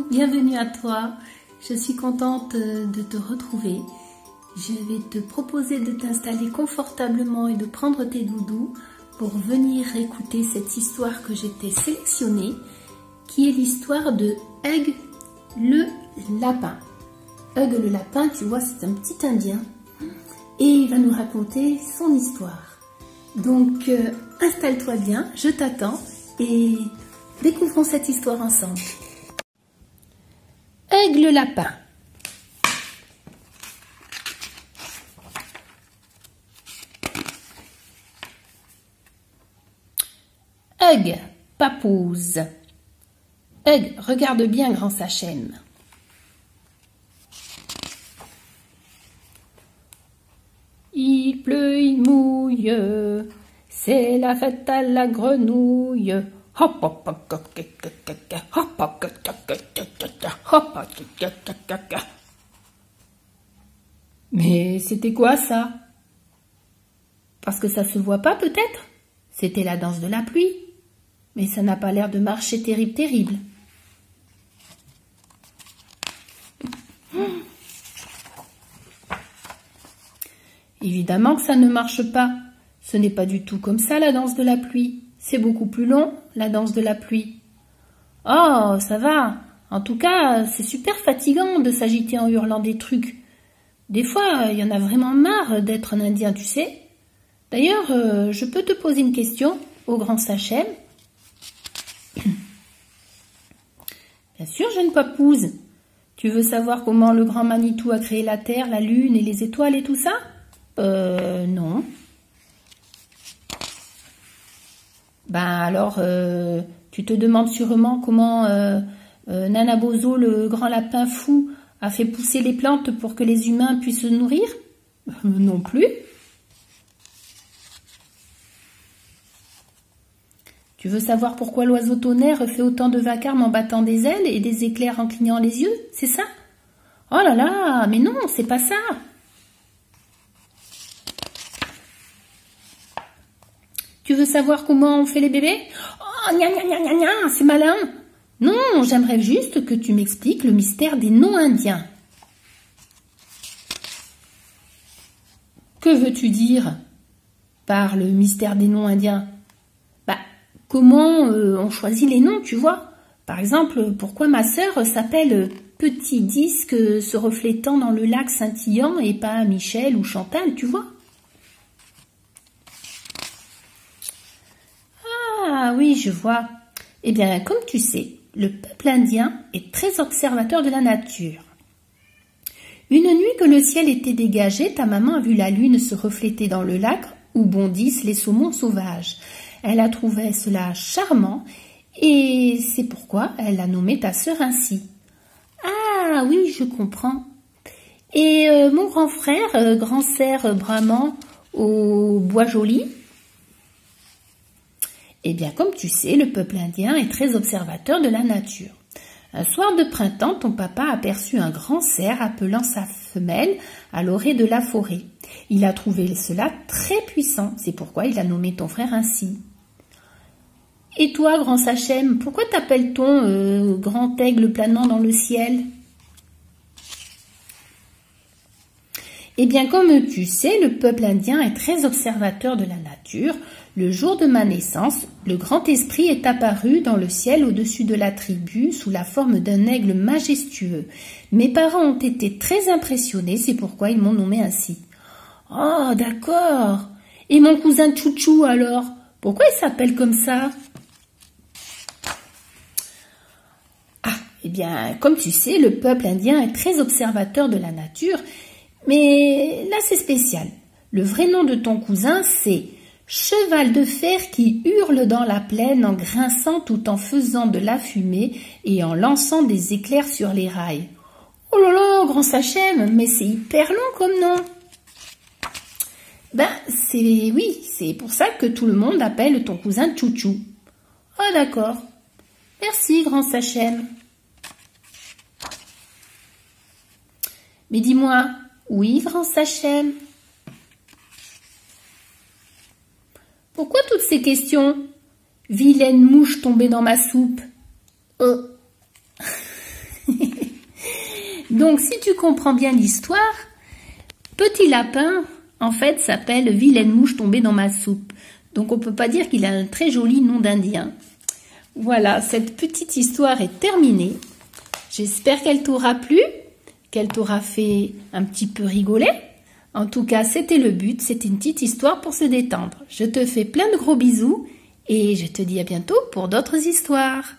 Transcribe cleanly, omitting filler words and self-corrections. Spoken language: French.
bienvenue à toi. Je suis contente de te retrouver. Je vais te proposer de t'installer confortablement et de prendre tes doudous pour venir écouter cette histoire que j'ai sélectionnée, qui est l'histoire de Hug le lapin. Hug le lapin, tu vois, c'est un petit Indien et il va nous raconter son histoire. Donc, installe-toi bien, je t'attends et découvrons cette histoire ensemble. Hug le lapin. Hug, papouze. Hug, regarde bien, grand Sachem. Il pleut, il mouille, c'est la fête à la grenouille. Hop, hop, hop, hop, hop, hop, hop. Mais c'était quoi ça? Parce que ça se voit pas peut-être? C'était la danse de la pluie. Mais ça n'a pas l'air de marcher terrible. Évidemment que ça ne marche pas. Ce n'est pas du tout comme ça la danse de la pluie. C'est beaucoup plus long, la danse de la pluie. Oh, ça va. En tout cas, c'est super fatigant de s'agiter en hurlant des trucs. Des fois, il y en a vraiment marre d'être un Indien, tu sais. D'ailleurs, je peux te poser une question au grand Sachem? Bien sûr, jeune papouze. Tu veux savoir comment le grand Manitou a créé la terre, la lune et les étoiles et tout ça? Non. Ben alors, tu te demandes sûrement comment Nana Bozo, le grand lapin fou, a fait pousser les plantes pour que les humains puissent se nourrir? Non plus. Tu veux savoir pourquoi l'oiseau tonnerre fait autant de vacarme en battant des ailes et des éclairs en clignant les yeux? C'est ça? Oh là là, mais non, c'est pas ça. Tu veux savoir comment on fait les bébés? Oh, gna gna gna gna gna, c'est malin. Non, j'aimerais juste que tu m'expliques le mystère des noms indiens. Que veux-tu dire par le mystère des noms indiens? Bah, comment on choisit les noms, tu vois? Par exemple, pourquoi ma sœur s'appelle Petit Disque se reflétant dans le lac scintillant et pas Michel ou Chantal, tu vois? Ah oui, je vois. Eh bien, comme tu sais, le peuple indien est très observateur de la nature. Une nuit que le ciel était dégagé, ta maman a vu la lune se refléter dans le lac où bondissent les saumons sauvages. Elle a trouvé cela charmant et c'est pourquoi elle a nommé ta sœur ainsi. Ah oui, je comprends. Et mon grand frère, grand cerf Brahman au bois joli? Eh bien, comme tu sais, le peuple indien est très observateur de la nature. Un soir de printemps, ton papa aperçut un grand cerf appelant sa femelle à l'orée de la forêt. Il a trouvé cela très puissant, c'est pourquoi il a nommé ton frère ainsi. Et toi, grand Sachem, pourquoi t'appelle-t-on grand aigle planant dans le ciel? Eh bien, comme tu sais, le peuple indien est très observateur de la nature. Le jour de ma naissance, le grand esprit est apparu dans le ciel au-dessus de la tribu sous la forme d'un aigle majestueux. Mes parents ont été très impressionnés, c'est pourquoi ils m'ont nommé ainsi. Oh, d'accord. Et mon cousin Tchoutchou alors? Pourquoi il s'appelle comme ça? Ah, eh bien, comme tu sais, le peuple indien est très observateur de la nature. Mais là, c'est spécial. Le vrai nom de ton cousin, c'est cheval de fer qui hurle dans la plaine en grinçant tout en faisant de la fumée et en lançant des éclairs sur les rails. Oh là là, grand Sachem, mais c'est hyper long comme nom. Ben, c'est pour ça que tout le monde appelle ton cousin Tchoutchou. Ah d'accord. Merci, grand Sachem. Mais dis-moi, oui, grand Sachem. Pourquoi toutes ces questions? Vilaine mouche tombée dans ma soupe. Oh. Donc, si tu comprends bien l'histoire, Petit Lapin, en fait, s'appelle Vilaine mouche tombée dans ma soupe. Donc, on peut pas dire qu'il a un très joli nom d'Indien. Voilà, cette petite histoire est terminée. J'espère qu'elle t'aura plu, qu'elle t'aura fait un petit peu rigoler. En tout cas, c'était le but, c'était une petite histoire pour se détendre. Je te fais plein de gros bisous et je te dis à bientôt pour d'autres histoires.